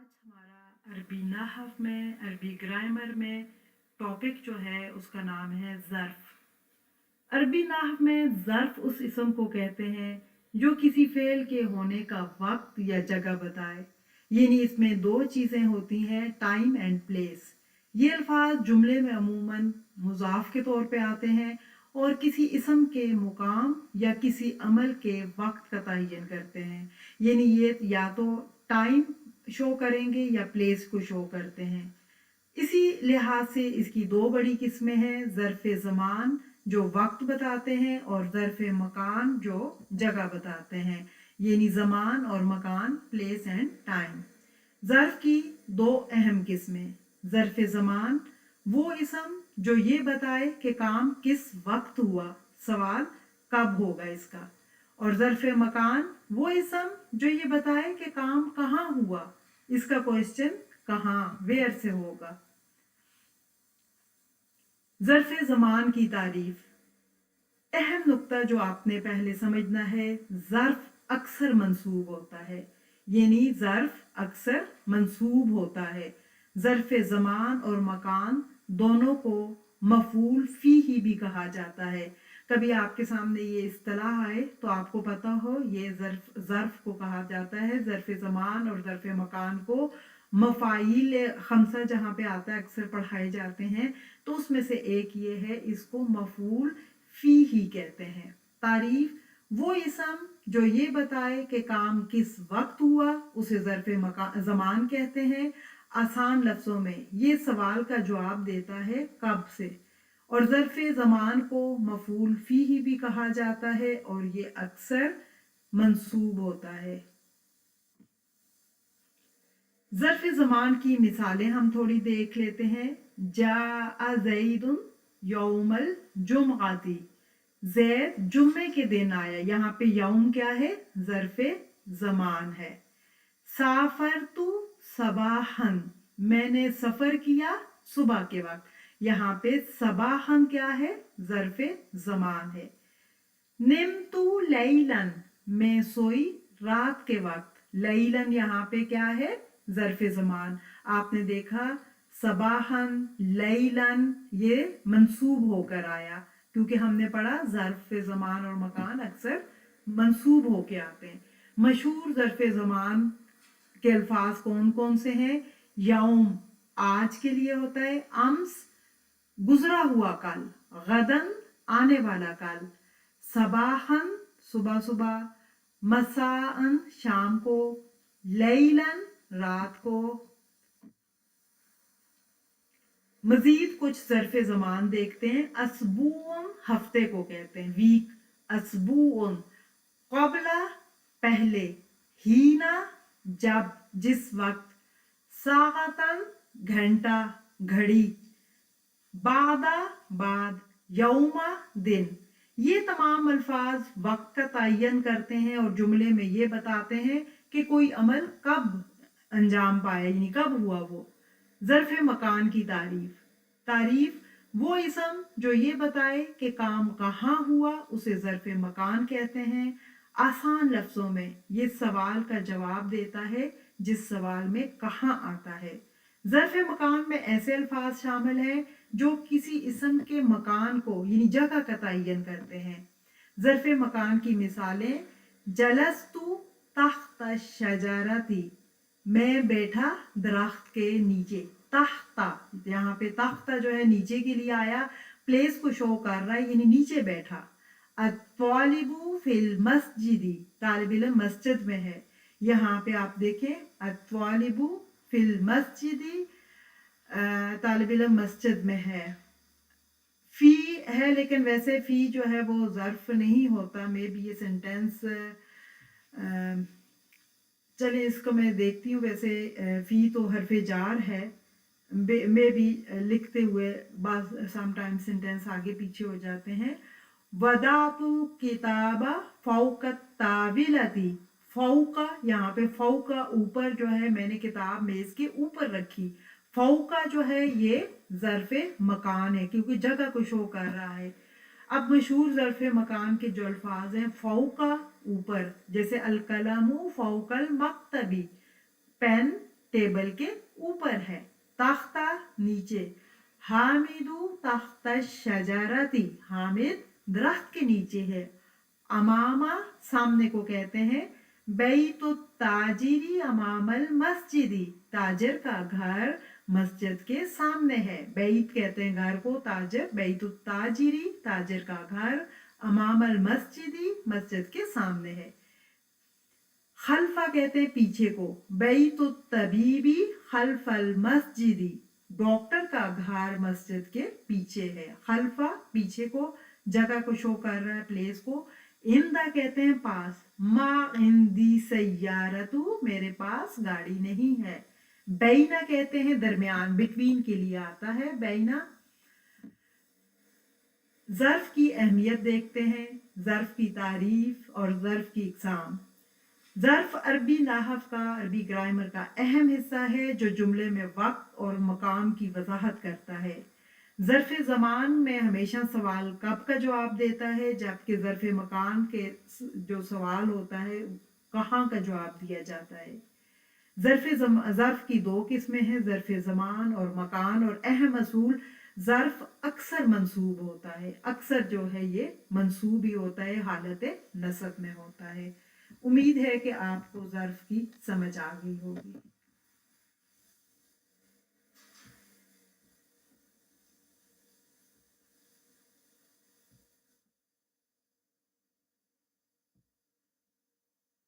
हमारा अरबी नहव में अरबी ग्रामर में टॉपिक जो है उसका नाम है ज़र्फ़। अरबी नहव में ज़र्फ़ उस इसम को कहते हैं जो किसी फ़ेल के होने का वक्त या जगह बताए। यानी इसमें दो चीज़ें होती हैं, टाइम एंड प्लेस। ये अल्फाज जुमले में अमूमन मुज़ाफ के तौर पे आते हैं और किसी इसम के मुकाम या किसी अमल के वक्त का तयन करते हैं। यानी ये या तो टाइम शो करेंगे या प्लेस को शो करते हैं। इसी लिहाज से इसकी दो बड़ी किस्में हैं, ज़र्फ़ ज़मान जो वक्त बताते हैं और ज़र्फ़ मकान जो जगह बताते हैं। यानी ज़मान और मकान, प्लेस एंड टाइम। ज़र्फ़ की दो अहम किस्में, ज़र्फ़ ज़मान वो इसम जो ये बताए कि काम किस वक्त हुआ, सवाल कब होगा इसका, और ज़र्फ़ मकान वो इसम जो ये बताए कि काम कहाँ हुआ, इसका क्वेश्चन कहाँ, वेयर से होगा। ज़र्फ़ ज़मान की तारीफ। अहम नुक्ता जो आपने पहले समझना है, ज़र्फ़ अक्सर मंसूब होता है। यानी ज़र्फ़ अक्सर मंसूब होता है। ज़र्फ़ ज़मान और मकान दोनों को मफ़ूल फ़ीही भी कहा जाता है। कभी आपके सामने ये इस्तिलाह आए तो आपको पता हो ये ज़र्फ़ को कहा जाता है। ज़र्फ़ ज़मान और ज़र्फ़ मकान को मफ़ाइल खमसा जहाँ पे आता है अक्सर पढ़ाए जाते हैं, तो उसमें से एक ये है, इसको मफ़ूल फ़ी ही कहते हैं। तारीफ वो इसम जो ये बताए कि काम किस वक्त हुआ, उसे ज़र्फ़ ज़मान कहते हैं। आसान लफ्ज़ों में ये सवाल का जवाब देता है कब से। और ज़र्फ़ ज़मान को मफ़ूल फ़ी ही भी कहा जाता है और ये अक्सर मंसूब होता है। ज़र्फ़ ज़मान की मिसालें हम थोड़ी देख लेते हैं। जाअ ज़ैदुन यौमल जुमआती, ज़ैद जुम्मे के दिन आया। यहाँ पे यौम क्या है, ज़र्फ़ ज़मान है। साफ़रतु सबाहन, मैंने सफ़र किया सुबह के वक्त। यहाँ पे सबाहन क्या है, ज़र्फ़ ज़मान है। निम्तु लैलन, मैं सोई रात के वक्त। लैलन यहाँ पे क्या है, ज़र्फ़ ज़मान। आपने देखा सबाहन लैलन ये मंसूब होकर आया क्योंकि हमने पढ़ा ज़र्फ़ ज़मान और मकान अक्सर मंसूब होके आते हैं। मशहूर ज़र्फ़ ज़मान के अल्फाज कौन कौन से हैं? यौम आज के लिए होता है, अम्स गुजरा हुआ कल, गदन आने वाला कल, सबाहन सुबह सुबह, मसाअन शाम को, लैलन रात को। मजीद कुछ ज़र्फ़ ज़मान देखते हैं। अस्बून हफ्ते को कहते हैं, वीक। अस्बून क़ब्ला पहले, हीना जब जिस वक्त, साअतन घंटा घड़ी, बादा बाद, यौमा दिन। ये तमाम अल्फाज वक्त का तयन करते हैं और जुमले में ये बताते हैं कि कोई अमल कब अंजाम पाया, यानी कब हुआ वो। ज़र्फ़ मकान की तारीफ। तारीफ वो इसम जो ये बताए कि काम कहाँ हुआ, उसे ज़र्फ़ मकान कहते हैं। आसान लफ्ज़ों में ये सवाल का जवाब देता है जिस सवाल में कहाँ आता है। ज़र्फ़ मकान में ऐसे अल्फाज शामिल हैं जो किसी इसम के मकान को यानी जगह का तयन करते हैं। ज़र्फ़ मकान की मिसालें, जलस्तु तख्त शजरती, मैं बैठा दरख्त के नीचे। तख्ता, यहाँ पे तख्ता जो है नीचे के लिए आया, प्लेस को शो कर रहा है, यानी नीचे बैठा। अत्वालिबु फिल मस्जिदी, तालिब इल्म मस्जिद में है। यहाँ पे आप देखें अत्वालिबु फिल मस्जिदी, तालिब इल्म मस्जिद में है। फी है लेकिन वैसे फी जो है वो ज़र्फ नहीं होता। मे बी ये सेंटेंस, चलिए इसको मैं देखती हूँ। वैसे फी तो हरफे जार है, मे बी लिखते हुए समटाइम्स सेंटेंस आगे पीछे हो जाते हैं। वदातु किताबा फौका ताविलती, फौका यहाँ पे फौका ऊपर जो है, मैंने किताब मेज के ऊपर रखी। फौका जो है ये ज़र्फ़े मकान है क्योंकि जगह को शो कर रहा है। अब मशहूर ज़र्फ़े मकान के जो अल्फाज हैं, फौका ऊपर, जैसे अलकलमु फौकल मक्तबी, पेन टेबल के ऊपर है, तख्ता नीचे, हामिदू तख्ता शजरती, हामिद दरख्त के नीचे है, अमामा सामने को कहते हैं, बैतु ताजिरी अमामल मस्जिदी, ताजर का घर मस्जिद के सामने है। बैत कहते हैं घर को, ताजर, बैतु ताजिरी ताजर का घर, अमामल मस्जिदी मस्जिद के सामने है। खल्फा कहते हैं पीछे को, बैतु तबीबी खल्फल मस्जिदी, डॉक्टर का घर मस्जिद के पीछे है। खल्फा पीछे को, जगह को शो कर रहा है, प्लेस को। इंदा कहते हैं पास, मा इंदी सैयारतु, मेरे पास गाड़ी नहीं है। बैना कहते हैं दरमियान, बिटवीन के लिए आता है बैना। ज़र्फ की अहमियत देखते हैं, ज़र्फ की तारीफ और ज़र्फ की इकसाम। ज़र्फ अरबी नाहव का, अरबी ग्रामर का अहम हिस्सा है जो जुमले में वक्त और मकाम की वजाहत करता है। ज़र्फ ज़मान में हमेशा सवाल कब का जवाब देता है, जबकि ज़र्फ मकान के जो सवाल होता है कहाँ का जवाब दिया जाता है। ज़र्फ की दो किस्में हैं, ज़र्फ ज़मान और मकान, और अहम असूल, ज़र्फ अक्सर मंसूब होता है, अक्सर जो है ये मंसूब ही होता है, हालत नसब में होता है। उम्मीद है कि आपको ज़र्फ की समझ आ गई होगी।